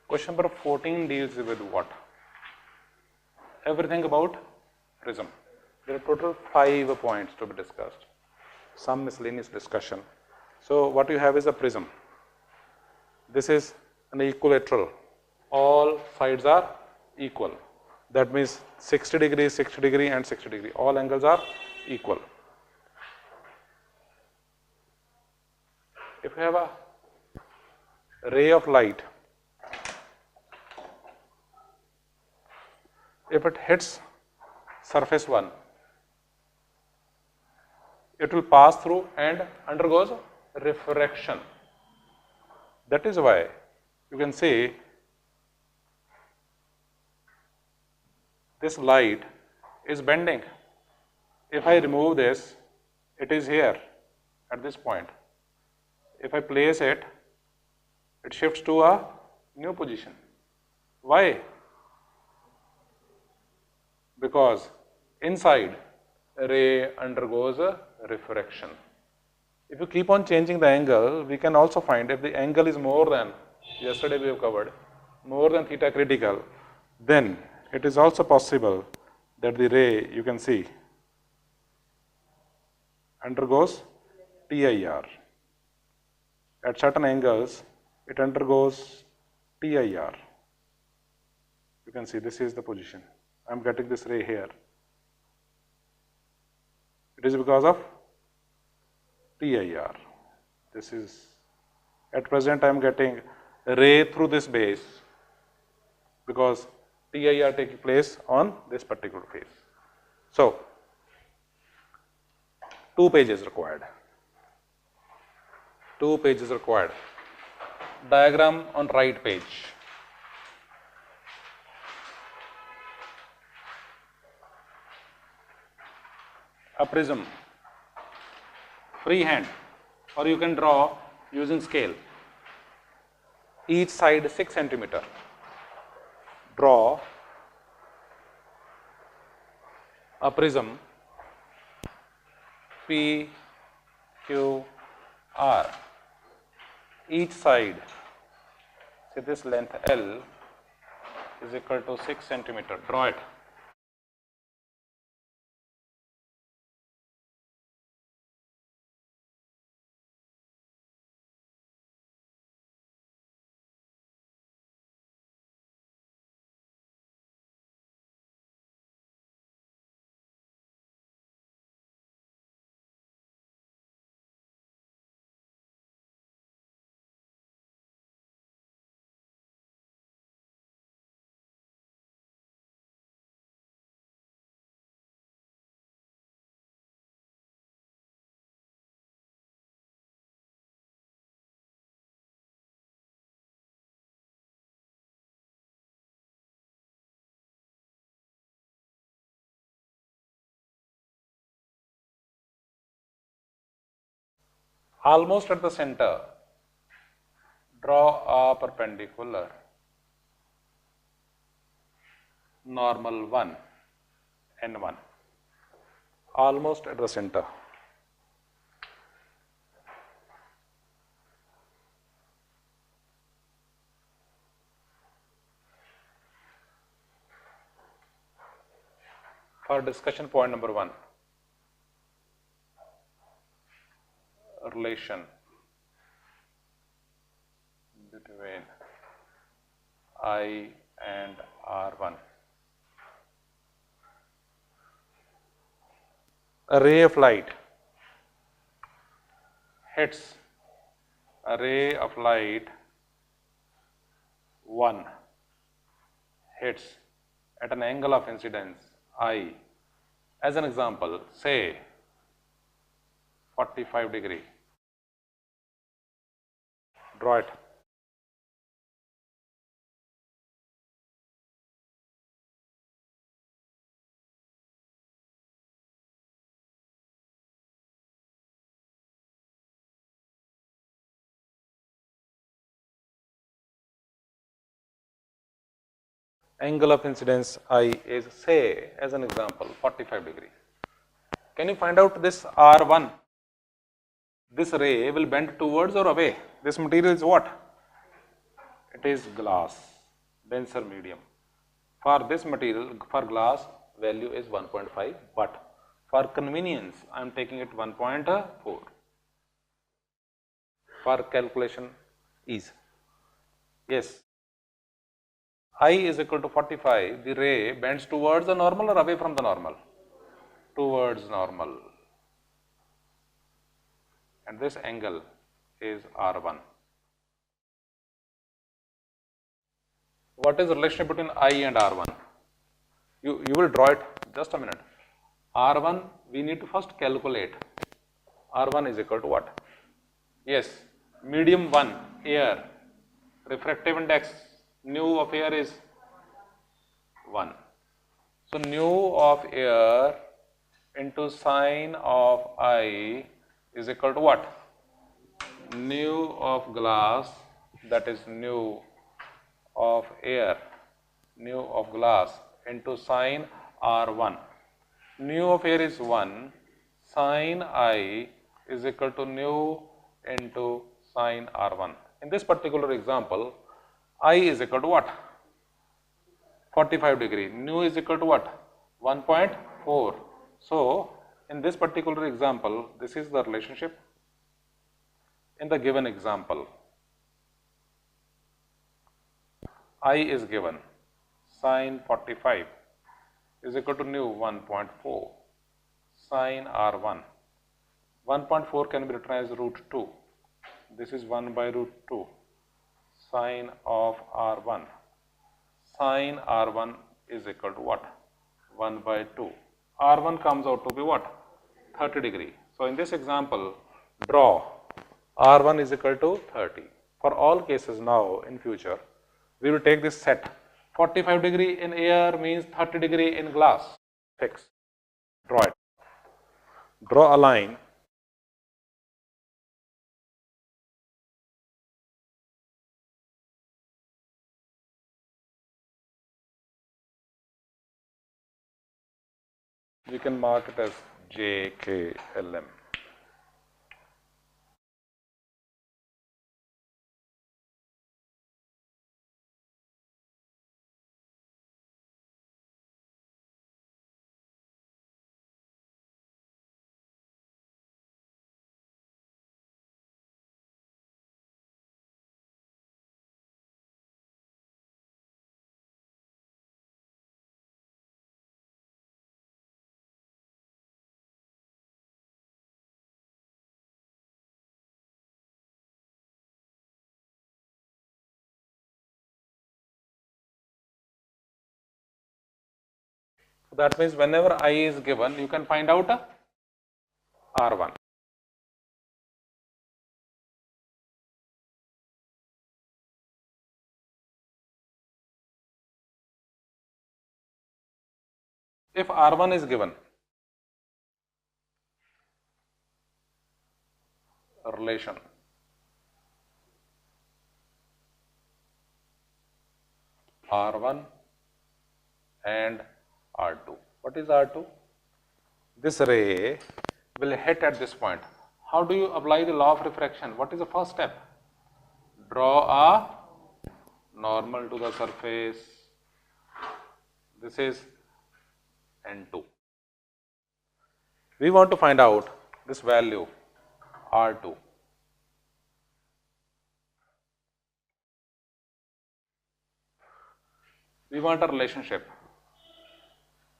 Question number 14 deals with what? Everything about prism. There are total 5 points to be discussed. Some miscellaneous discussion. So what you have is a prism. This is an equilateral. All sides are equal. That means 60 degree, 60 degree and 60 degree. All angles are equal. If you have a ray of light, if it hits surface 1, it will pass through and undergoes refraction. That is why you can see this light is bending. If I remove this, it is here at this point. If I place it, it shifts to a new position. Why? Because inside ray undergoes a refraction. If you keep on changing the angle, we can also find if the angle is more than, yesterday we have covered, more than theta critical, then it is also possible that the ray, you can see, undergoes TIR. At certain angles, it undergoes TIR. You can see this is the position. I am getting this ray here. It is because of TIR. This is, at present I am getting ray through this base because TIR taking place on this particular phase. So, 2 pages required. 2 pages required. Diagram on right page. A prism, freehand, or you can draw using scale. Each side 6 centimeter. Draw a prism P, Q, R. Each side, say this length L is equal to 6 centimeter. Draw it. Almost at the center, draw a perpendicular, normal 1, N1, almost at the center. For discussion point number 1. Relation between I and R1. A ray of light hits a ray of light 1 hits at an angle of incidence I. As an example, say 45 degree. Draw it. Angle of incidence I is, say, as an example, 45 degree. Can you find out this R1? This ray will bend towards or away? This material is what? It is glass. denser medium. For this material, for glass, value is 1.5, but for convenience, I am taking it 1.4 for calculation ease. Yes, I is equal to 45, the ray bends towards the normal or away from the normal? Towards normal. And this angle is R1. What is the relationship between I and R1? You will draw it, just a minute. R1, we need to first calculate. R1 is equal to what? Yes, medium 1, air, refractive index, nu of air is 1. So, nu of air into sine of I is equal to what? Nu of glass, that is nu of air, nu of glass into sine R1. Nu of air is 1, sine I is equal to nu into sine R1. In this particular example, I is equal to what? 45 degree. Nu is equal to what? 1.4. So, in this particular example, this is the relationship. In the given example, I is given, sine 45 is equal to nu 1.4, sine R1. 1.4 can be written as root 2. This is 1 by root 2, sine of R1. Sine R1 is equal to what? 1 by 2. R1 comes out to be what? 30 degree. So, in this example, draw R1 is equal to 30. For all cases now in future, we will take this set. 45 degree in air means 30 degree in glass. Fix. Draw it. Draw a line. We can mark it as JKLM. So that means whenever I is given, you can find out R1. If R1 is given, a relation R1 and R2. What is R2? This ray will hit at this point. How do you apply the law of refraction? What is the first step? Draw a normal to the surface. This is N2. We want to find out this value R2. We want a relationship.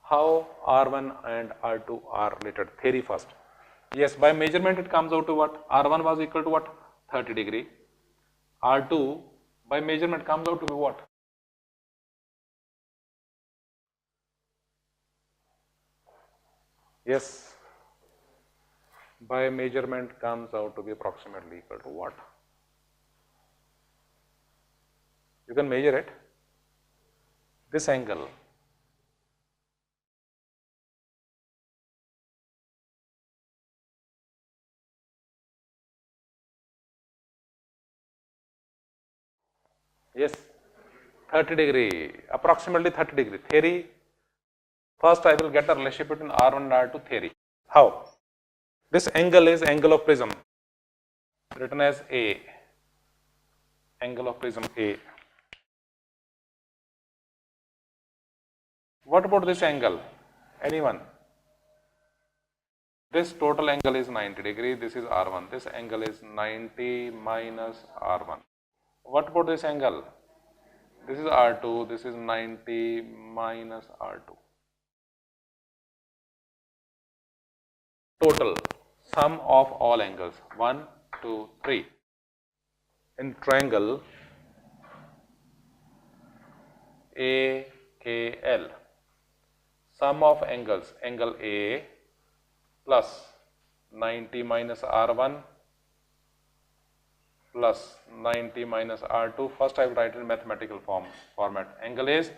How R1 and R2 are related? Theory first. Yes, by measurement it comes out to what? R1 was equal to what? 30 degree. R2 by measurement comes out to be what? Yes, by measurement comes out to be approximately equal to what? You can measure it. This angle yes, 30 degree, approximately 30 degree. Theory, first I will get a relationship between R1 and R2 theory. How? This angle is angle of prism, written as A, angle of prism A. What about this angle? Anyone? This total angle is 90 degree. This is R1. This angle is 90 minus R1. What about this angle? This is R2. This is 90 minus R2. Total sum of all angles 1, 2, 3. In triangle AKL, sum of angles, angle A plus 90 minus R1 plus 90 minus R2. First I will write in mathematical format. Angle is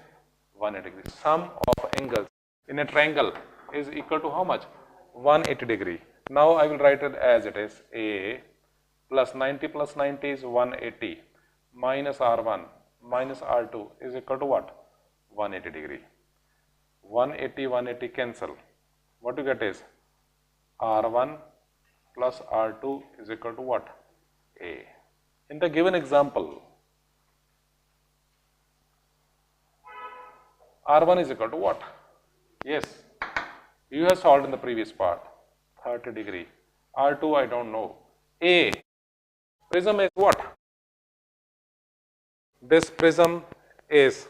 180 degree. Sum of angles in a triangle is equal to how much? 180 degree. Now I will write it as it is. A plus 90 is 180 minus R1 minus R2 is equal to what? 180 degree. 180 cancel. What you get is R1 plus R2 is equal to what? A. In the given example, R1 is equal to what? Yes, you have solved in the previous part, 30 degree. R2 I don't know. A, prism is what? This prism is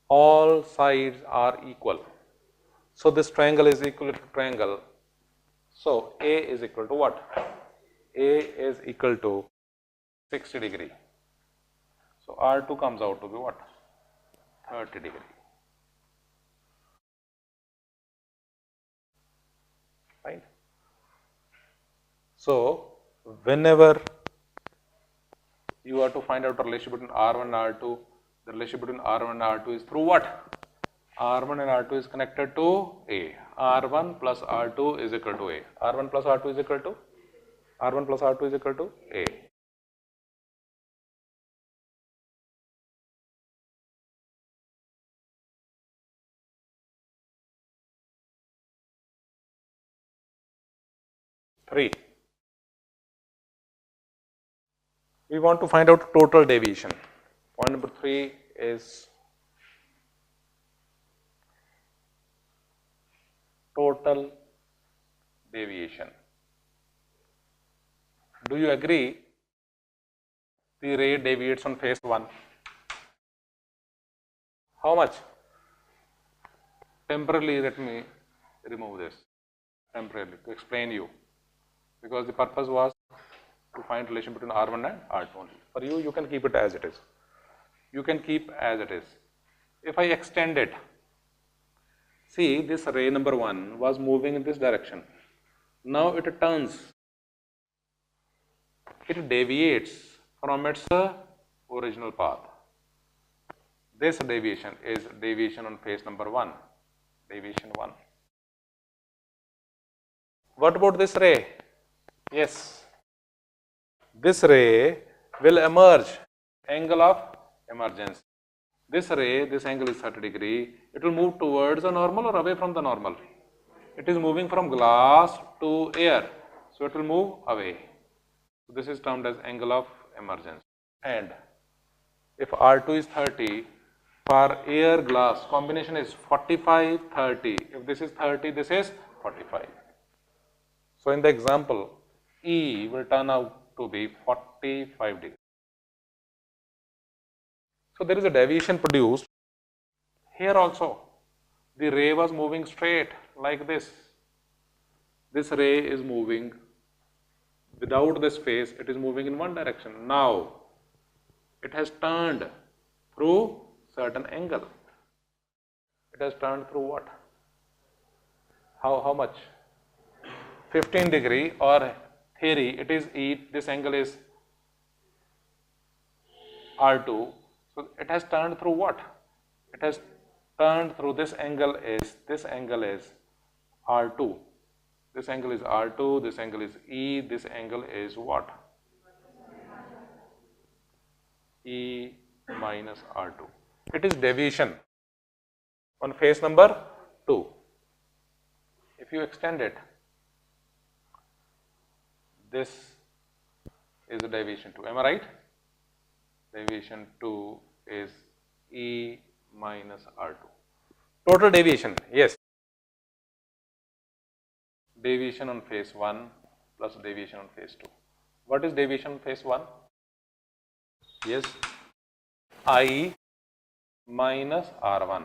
all sides are equal. So this triangle is equal to triangle. So A is equal to what? A is equal to 60 degree. So R2 comes out to be what? 30 degree. Right? So whenever you are to find out the relation between R1 and R2, the relation between R1 and R2 is through what? R1 and R2 is connected to A. R1 plus R2 is equal to A. R1 plus R2 is equal to? R1 plus R2 is equal to A. Three. We want to find out total deviation. Point number 3 is total deviation. Do you agree the ray deviates on phase 1? How much? Temporarily, let me remove this temporarily to explain you, because the purpose was to find relation between R1 and R2 only. For you, you can keep it as it is. You can keep as it is. If I extend it, see, this ray number 1 was moving in this direction. Now it turns. It deviates from its original path. This deviation is deviation on phase number 1. Deviation 1. What about this ray? Yes. This ray will emerge, angle of emergence. This ray, this angle is 30 degree. It will move towards the normal or away from the normal? It is moving from glass to air. So it will move away. So this is termed as angle of emergence. And if R2 is 30, for air glass combination is 45, 30. If this is 30, this is 45. So in the example, E will turn out to be 45 degrees. So there is a deviation produced. Here also, the ray was moving straight like this. This ray is moving without this phase, it is moving in one direction. Now, it has turned through certain angle. It has turned through what? How much? 15 degree, or theory, it is E, this angle is R2. So it has turned through what? It has turned through this angle is R2. This angle is R2, this angle is E, this angle is what? E minus R2. It is deviation on phase number 2. If you extend it, this is a deviation 2. Am I right? Deviation 2 is E minus R2. Total deviation, yes. Deviation on phase 1 plus deviation on phase 2. What is deviation on phase 1? Yes, I minus R1,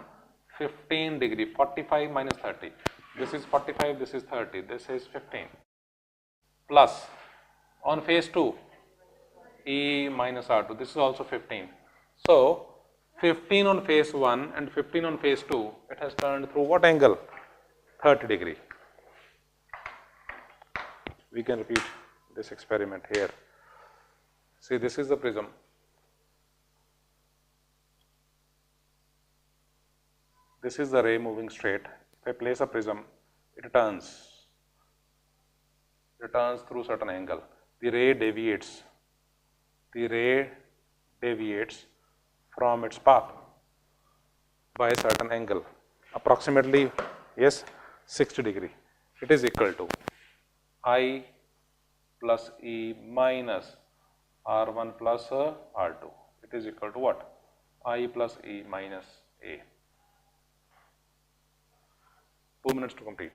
15 degree, 45 minus 30. This is 45, this is 30, this is 15. Plus, on phase 2, E minus R2, this is also 15. So, 15 on phase 1 and 15 on phase 2, it has turned through what angle? 30 degree. We can repeat this experiment here. See, this is the prism. This is the ray moving straight. If I place a prism, it turns through certain angle. The ray deviates. The ray deviates from its path by a certain angle, approximately, yes, 60 degree. It is equal to I plus E minus R1 plus R2. It is equal to what? I plus E minus A. 2 minutes to complete.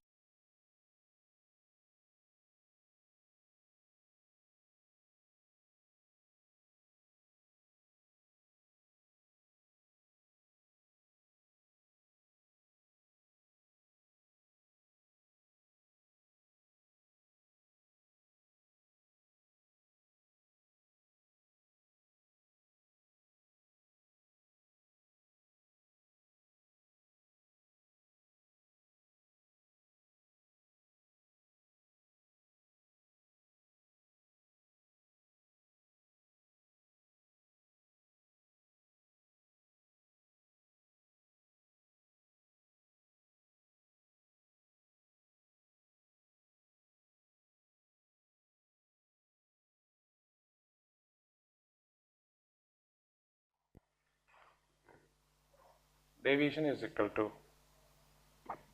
Deviation is equal to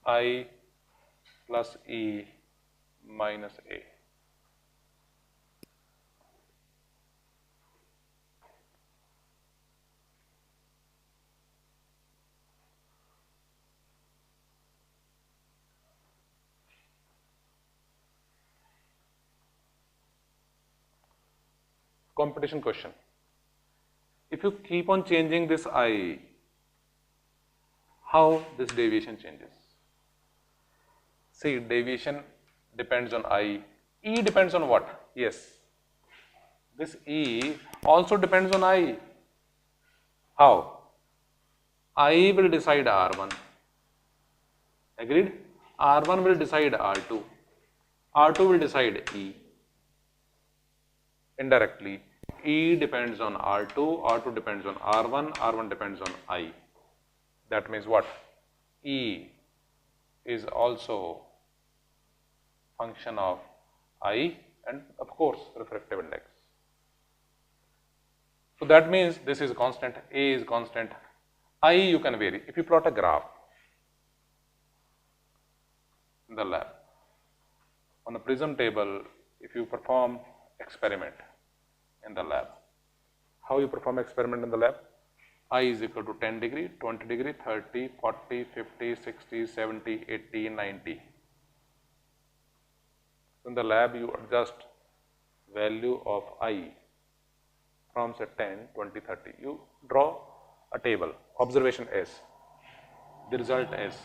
I plus E minus A. Competition question. If you keep on changing this I, how this deviation changes? See, deviation depends on I. E depends on what? Yes. This E also depends on I. How? I will decide R1. Agreed? R1 will decide R2. R2 will decide E. Indirectly, E depends on R2, R2 depends on R1, R1 depends on I. That means what? E is also function of I and of course refractive index. So that means this is constant, A is constant, I you can vary. If you plot a graph in the lab, on a prism table, if you perform experiment in the lab, how you perform experiment in the lab? I is equal to 10 degree, 20 degree, 30, 40, 50, 60, 70, 80, 90. In the lab, you adjust value of I from say 10, 20, 30. You draw a table, observation S, the result S.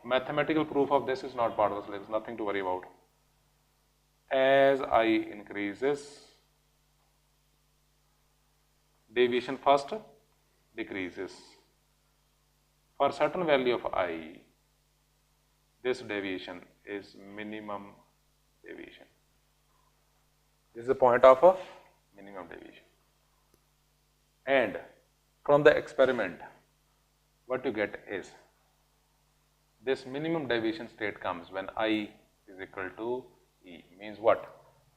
Mathematical proof of this is not part of the syllabus, nothing to worry about. As I increases, deviation first decreases. For certain value of I, this deviation is minimum deviation. This is the point of a minimum deviation. And from the experiment, what you get is, this minimum deviation state comes when I is equal to E. Means what?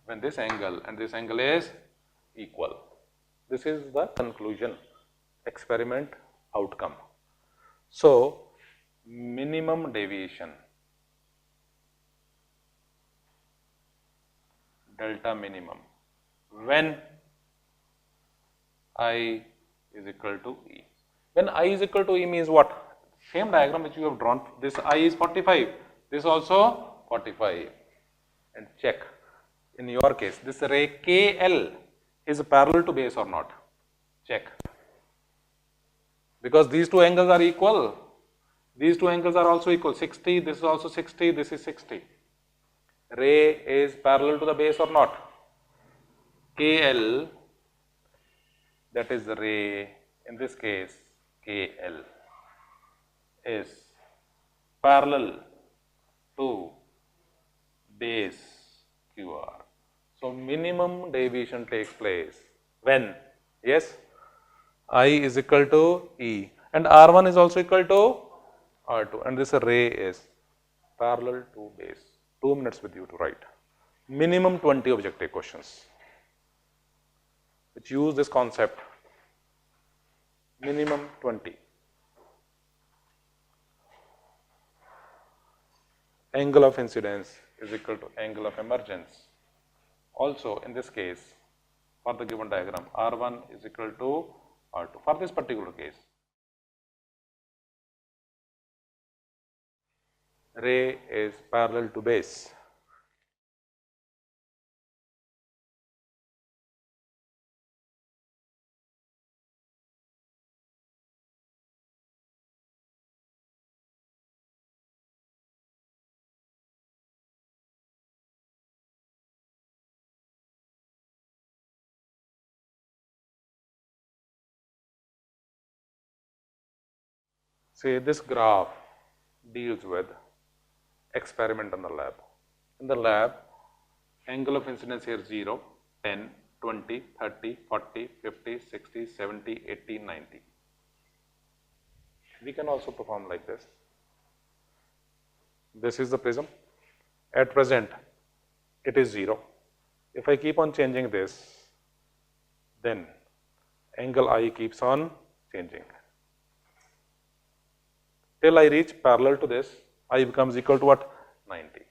When this angle and this angle is equal. This is the conclusion, experiment outcome. So, minimum deviation, delta minimum, when I is equal to E. When I is equal to E means what? Same diagram which you have drawn, this I is 45, this also 45, and check. In your case, this ray KL is parallel to base or not? Check. Because these two angles are equal. These two angles are also equal. 60, this is also 60, this is 60. Ray is parallel to the base or not? KL, that is the ray, in this case, KL is parallel to base QR. So minimum deviation takes place when, yes, I is equal to E and R1 is also equal to R2, and this ray is parallel to base. 2 minutes with you to write. Minimum 20 objective questions which use this concept. Minimum 20. Angle of incidence is equal to angle of emergence. Also, in this case, for the given diagram, R1 is equal to R2. For this particular case, ray is parallel to base. Say this graph deals with experiment in the lab. In the lab, angle of incidence here 0, 10, 20, 30, 40, 50, 60, 70, 80, 90. We can also perform like this. This is the prism. At present, it is 0. If I keep on changing this, then angle I keeps on changing. Till I reach parallel to this, I becomes equal to what? 90.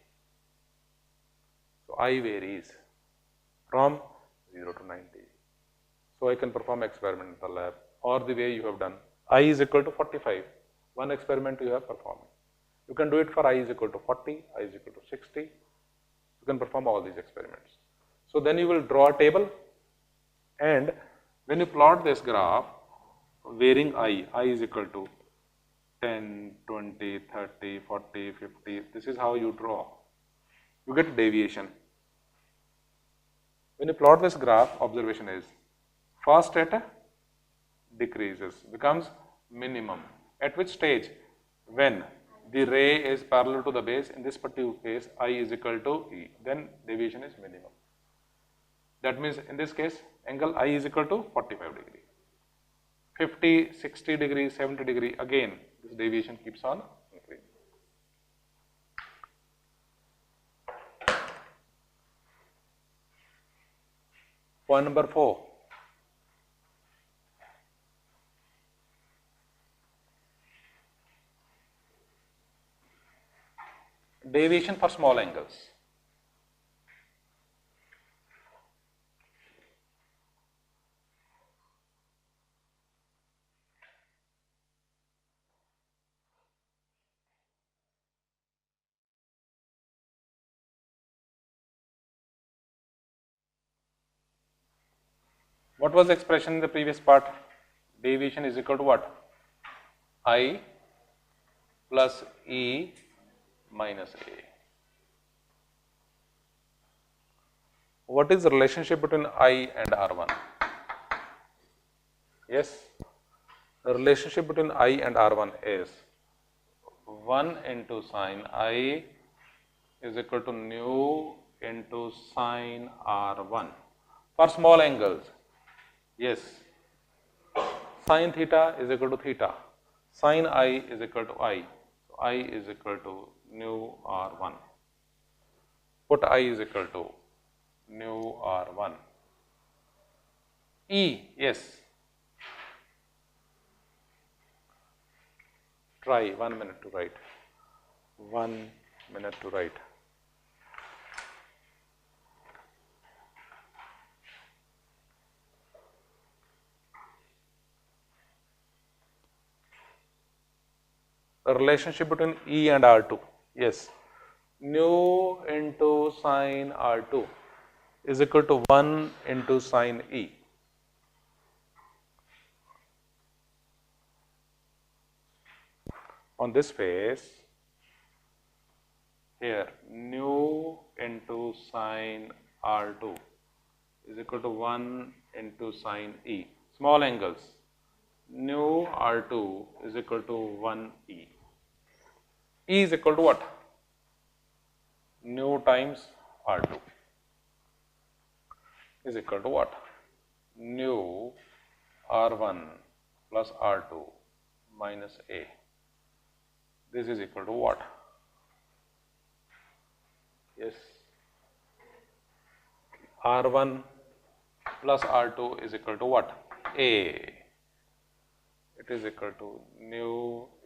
So I varies from 0 to 90. So I can perform experiment in the lab or the way you have done. I is equal to 45. One experiment you have performed. You can do it for I is equal to 40, I is equal to 60. You can perform all these experiments. So then you will draw a table, and when you plot this graph, varying I is equal to 10, 20, 30, 40, 50, this is how you draw. You get deviation. When you plot this graph, observation is first rate decreases, becomes minimum. At which stage? When the ray is parallel to the base, in this particular case, I is equal to E, then deviation is minimum. That means in this case, angle I is equal to 45 degree. 50, 60 degree, 70 degree, again, this deviation keeps on increasing. Point number 4. Deviation for small angles. What was the expression in the previous part? Deviation is equal to what? I plus E minus A. What is the relationship between I and R1? Yes, the relationship between I and R1 is 1 into sine I is equal to nu into sine R1. For small angles, yes, sine theta is equal to theta, sine I is equal to I, so I is equal to nu R1. Put I is equal to nu R1. E, yes. Try 1 minute to write. 1 minute to write. the relationship between E and R2. Yes, nu into sine R2 is equal to 1 into sine E. On this phase, here nu into sine R2 is equal to 1 into sine E. Small angles, nu R2 is equal to 1 E. E is equal to what? Nu times R2 is equal to what? Nu R1 plus R2 minus A. This is equal to what? Yes. R1 plus R2 is equal to what? A. It is equal to nu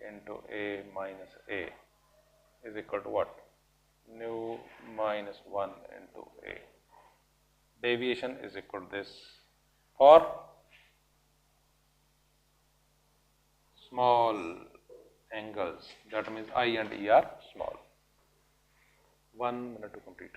into A minus A is equal to what? Nu minus 1 into A. Deviation is equal to this for small angles. That means I and E are small. 1 minute to complete.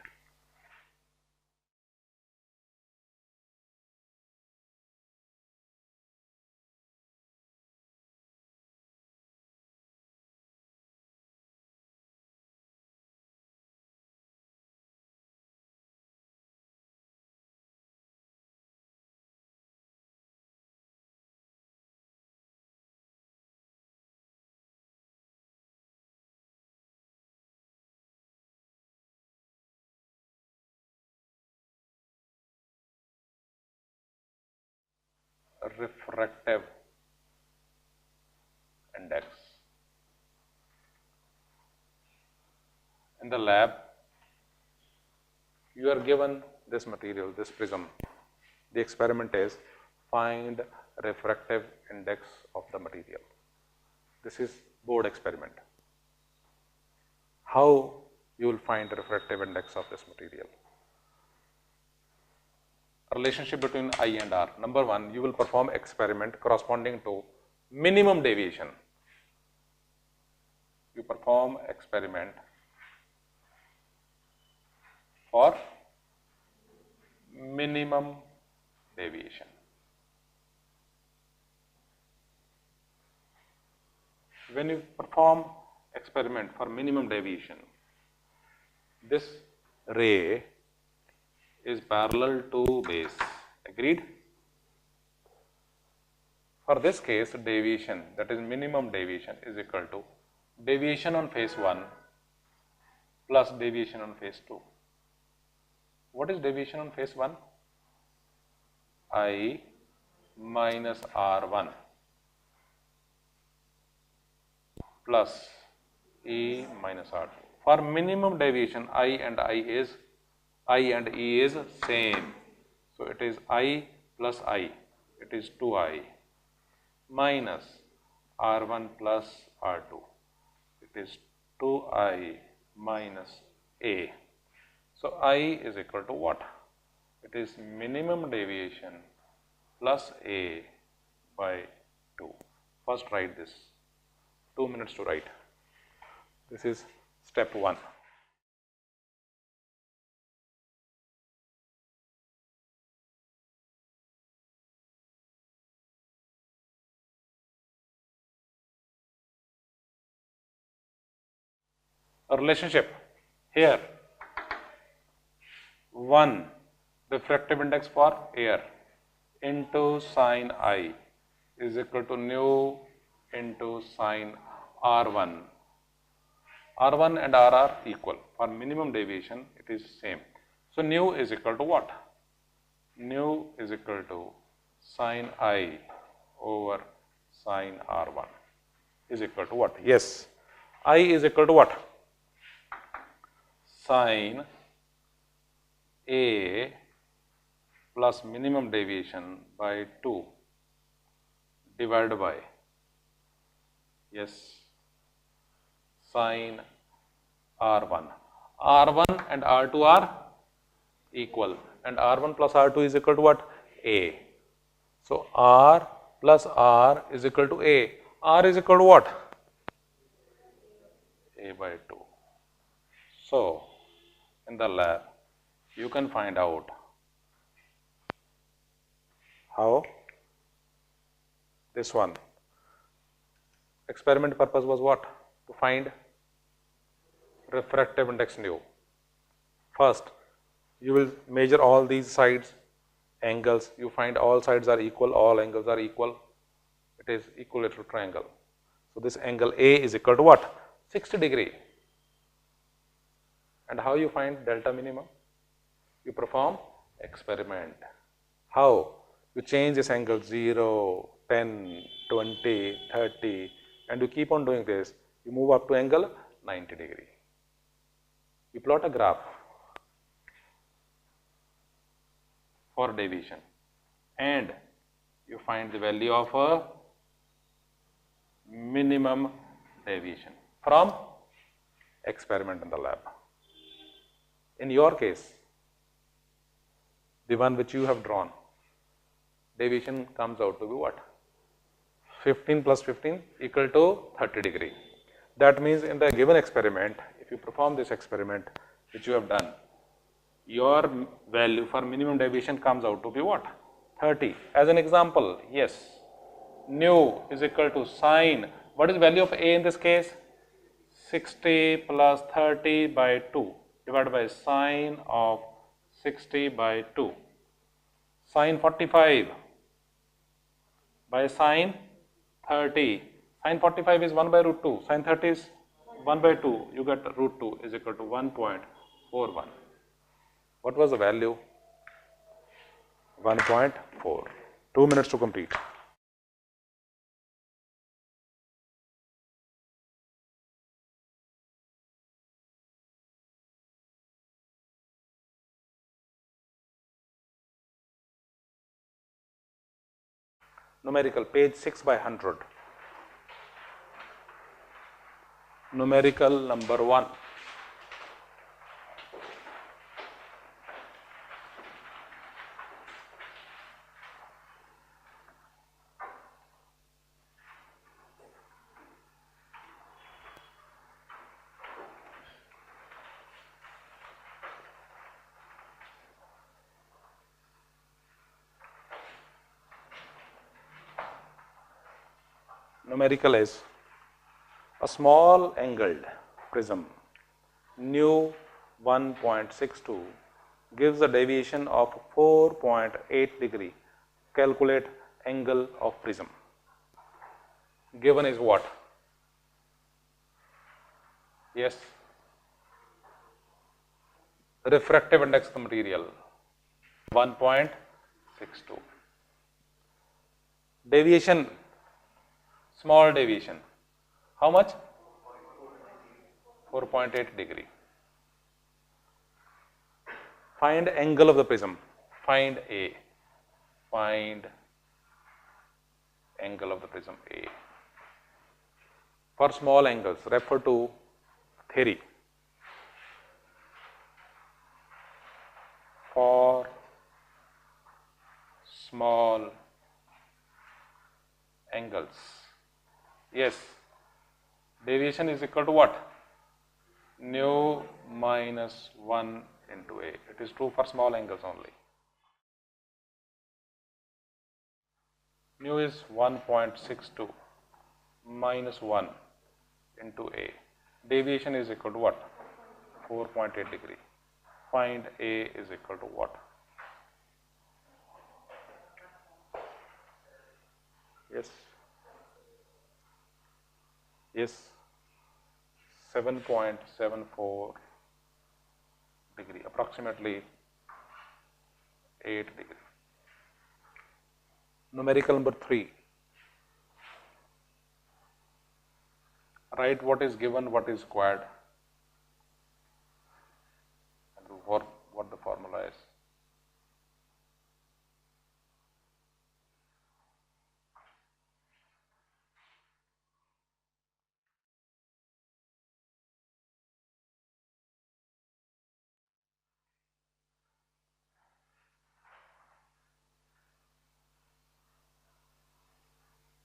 Refractive index. In the lab, you are given this material, this prism. The experiment is find refractive index of the material. This is board experiment. How you will find the refractive index of this material? Relationship between I and R. Number one, you will perform experiment corresponding to minimum deviation. You perform experiment for minimum deviation. When you perform experiment for minimum deviation, this ray is parallel to base. Agreed? For this case, deviation, that is minimum deviation, is equal to deviation on phase 1 plus deviation on phase 2. What is deviation on phase 1? I minus R1 plus E minus R2. For minimum deviation, I and E is same. So it is I plus I, it is 2I minus R1 plus R2, it is 2I minus A. So I is equal to what? It is minimum deviation plus A by 2. First write this. 2 minutes to write. This is step 1. A relationship here. 1 refractive index for air into sine I is equal to nu into sine R1. R1 and R are equal. For minimum deviation, it is same. So nu is equal to what? Nu is equal to sine I over sine R1 is equal to what? Yes. I is equal to what? Sine A plus minimum deviation by 2 divided by, yes, sine R1. R1 and R2 are equal, and R1 plus R2 is equal to what? A. So R plus R is equal to A. R is equal to what? A by 2. So, in the lab, you can find out how this one. Experiment purpose was what? To find refractive index nu. First, you will measure all these sides, angles. You find all sides are equal, all angles are equal. It is equilateral triangle. So, this angle A is equal to what? 60 degree. And how you find delta minimum? You perform experiment. How? You change this angle 0, 10, 20, 30 and you keep on doing this. You move up to angle 90 degree. You plot a graph for deviation and you find the value of a minimum deviation from experiment in the lab. In your case, the one which you have drawn, deviation comes out to be what? 15 plus 15 equal to 30 degree. That means in the given experiment, if you perform this experiment which you have done, your value for minimum deviation comes out to be what? 30. As an example, yes, nu is equal to sine. What is the value of A in this case? 60 plus 30 by 2 divided by sine of 60 by 2. Sine 45 by sine 30. Sine 45 is 1 by root 2. Sine 30 is 1 by 2. You get root 2 is equal to 1.41. What was the value? 1.4. 2 minutes to complete. Numerical, page 6 by 100. Numerical number 1. Numerical is a small angled prism nu 1.62 gives a deviation of 4.8 degree. Calculate angle of prism. Given is what? Yes. Refractive index of the material 1.62. Deviation, small deviation. How much? 4.8 degree. Find angle of the prism. Find A. Find angle of the prism A. For small angles, refer to theory. For small angles, yes, deviation is equal to what? Nu minus 1 into A. It is true for small angles only. Nu is 1.62 minus 1 into A. Deviation is equal to what? 4.8 degree. Find A is equal to what? Yes. Yes. 7.74 degree, approximately 8 degree. Numerical number 3. Write what is given, what is required, and what the formula is.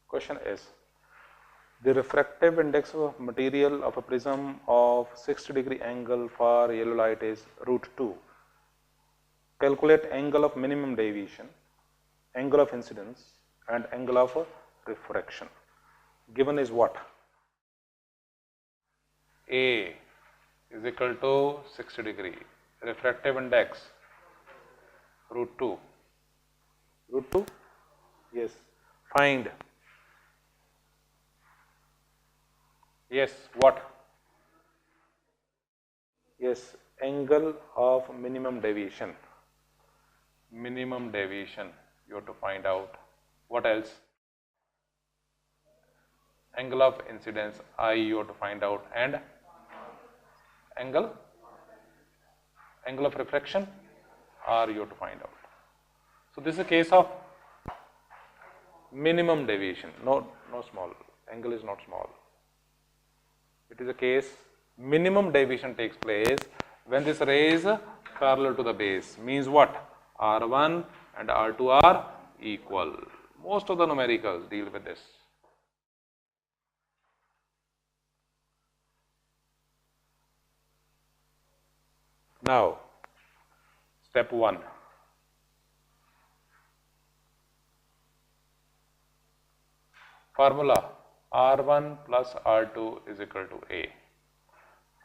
Question is, The refractive index of material of a prism of 60-degree angle for yellow light is √2. Calculate angle of minimum deviation, angle of incidence and angle of refraction. Given is what? A is equal to 60 degree, refractive index √2. √2? Yes. Find. Yes, what? Yes, angle of minimum deviation. Minimum deviation you have to find out. What else? Angle of incidence I you have to find out, and angle of refraction R you have to find out. So this is a case of minimum deviation, no small, angle is not small. It is a case minimum deviation takes place when this ray is parallel to the base. Means what? R1 and R2 are equal. Most of the numericals deal with this. Now, step 1. Formula R1 plus R2 is equal to A.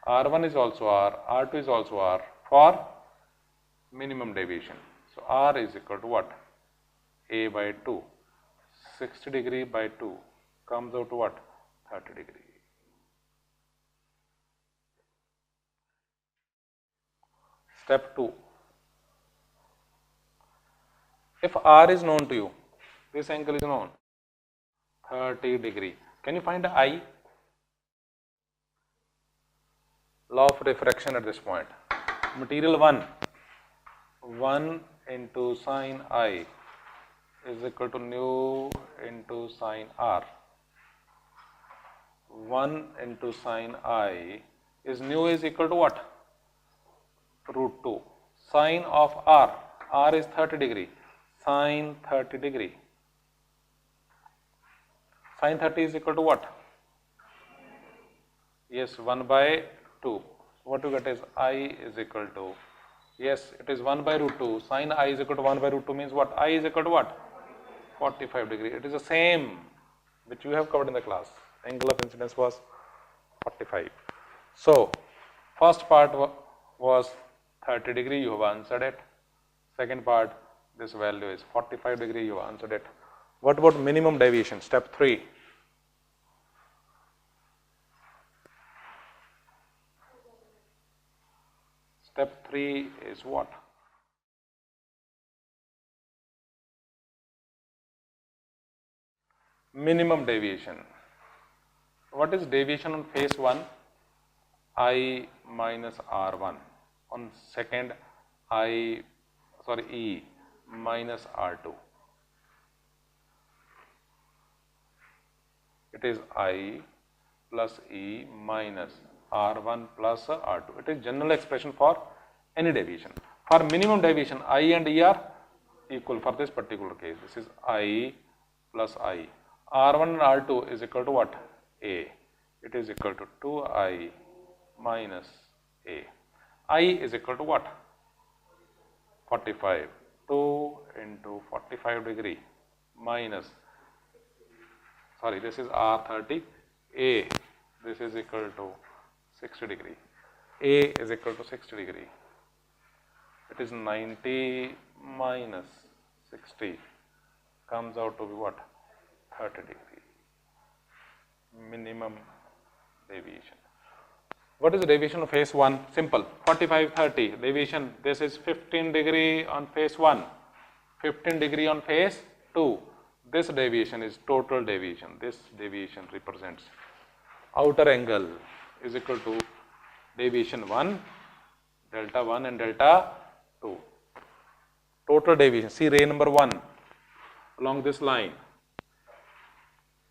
R1 is also R, R2 is also R for minimum deviation. So R is equal to what? A by 2. 60 degree by 2 comes out to what? 30 degree. Step 2. If R is known to you, this angle is known, 30 degree. Can you find I? Law of refraction at this point. Material 1 into sine I is equal to nu into sine R. 1 into sine I is nu is equal to what? √2. Sine of R is 30 degree, sine 30 degree. Sine 30 is equal to what? Yes, 1 by 2. What you get is I is equal to, yes, it is 1 by √2. Sine I is equal to 1 by √2 means what? I is equal to what? 45 degree. It is the same which you have covered in the class. Angle of incidence was 45. So, first part was 30 degree, you have answered it. Second part, this value is 45 degree, you have answered it. What about minimum deviation? Step 3. Step 3 is what? Minimum deviation. What is deviation on phase 1? I minus R1. On second, E minus R2. It is I plus E minus R1 plus R2. It is general expression for any deviation. For minimum deviation, I and E are equal for this particular case. This is I plus I. R1 and R2 is equal to what? A. It is equal to 2I minus A. I is equal to what? 45. 2 into 45 degree minus, sorry, this is R30. A, this is equal to 60 degree. A is equal to 60 degree. It is 90 minus 60 comes out to be what? 30 degree. Minimum deviation. What is the deviation of phase 1? Simple. 45, 30. Deviation. This is 15 degree on phase 1. 15 degree on phase 2. This deviation is total deviation. This deviation represents outer angle is equal to deviation 1, delta 1 and delta 2. Total deviation. See ray number 1 along this line.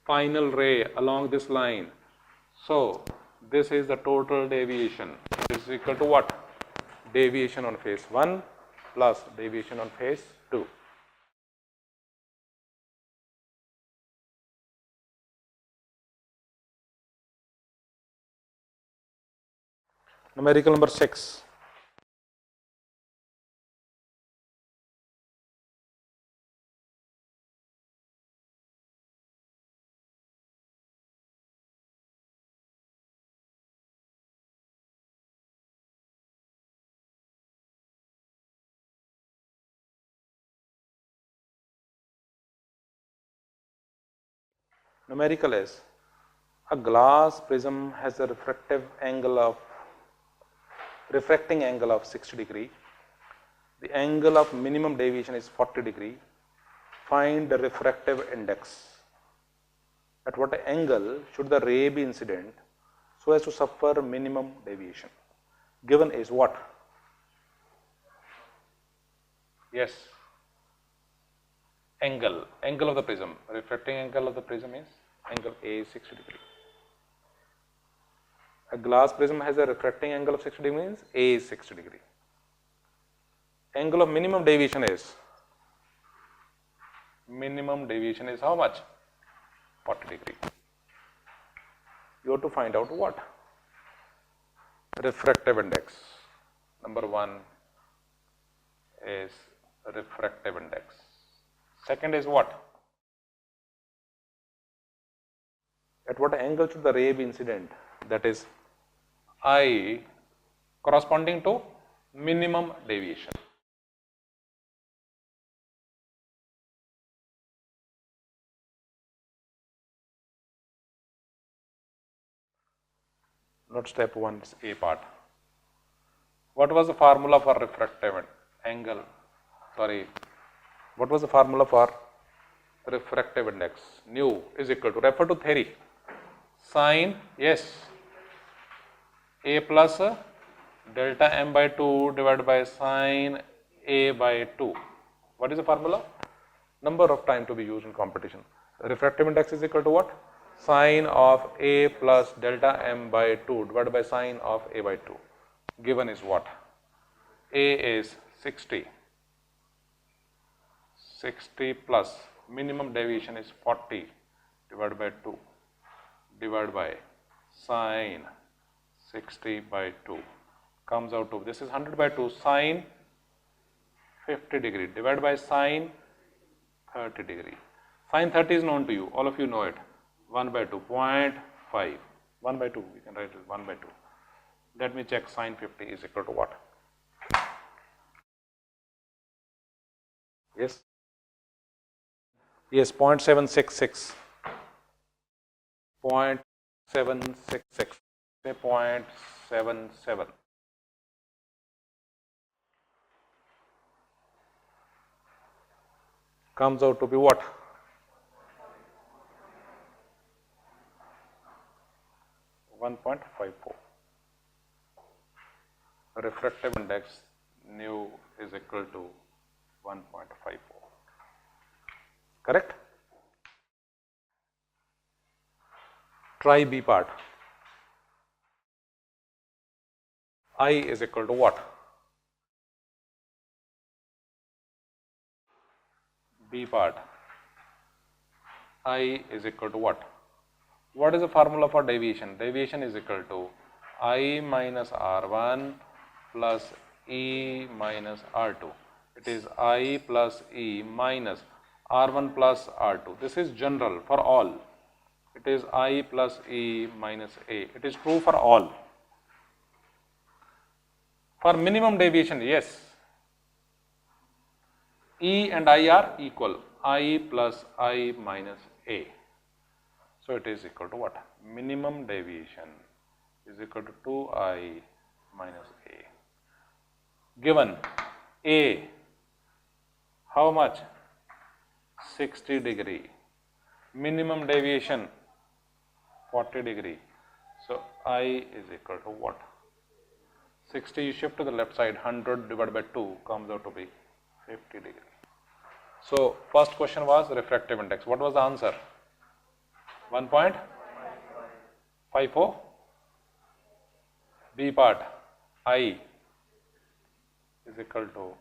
Final ray along this line. So, this is the total deviation. This is equal to what? Deviation on phase 1 plus deviation on phase 2. Numerical number 6. Numerical is a glass prism has a refracting angle of 60 degree. The angle of minimum deviation is 40 degree. Find the refractive index. At what angle should the ray be incident so as to suffer minimum deviation? Given is what? Yes. Angle of the prism. Refracting angle of the prism is angle A is 60 degree. A glass prism has a refracting angle of 60 degree means A is 60 degree. Angle of minimum deviation is how much? 40 degree. You have to find out what? Refractive index. Number 1 is refractive index. Second is what? At what angle should the ray be incident? That is I corresponding to minimum deviation. Not step 1, A part. What was the formula for refractive angle? What was the formula for refractive index? Nu is equal to, refer to theory, sine, yes, A plus delta m by 2 divided by sine A by 2. What is the formula? Number of time to be used in competition. Refractive index is equal to what? Sine of A plus delta m by 2 divided by sine of A by 2. Given is what? A is 60. 60 plus minimum deviation is 40 divided by 2 divided by sine 60 by 2 comes out to, this is 100 by 2, sine 50 degree divided by sine 30 degree. Sine 30 is known to you, all of you know it. 1 by 2, 0.5. 1 by 2, we can write it 1 by 2. Let me check, sine 50 is equal to what? Yes? Yes, 0.766. 0.766. Say 0.77. Comes out to be what? .54. Refractive index nu is equal to 1.54. Correct? Try B part. I is equal to what? B part. I is equal to what? What is the formula for deviation? Deviation is equal to I minus R1 plus E minus R2. It is I plus E minus R1 plus R2. This is general for all. It is I plus E minus A. It is true for all. For minimum deviation, yes, E and I are equal. I plus I minus A. So it is equal to what? Minimum deviation is equal to 2I minus A. Given A, how much? 60 degree. Minimum deviation 40 degree. So I is equal to what? 60 you shift to the left side, 100 divided by 2 comes out to be 50 degree. So first question was refractive index. What was the answer? 1.54. B part, I is equal to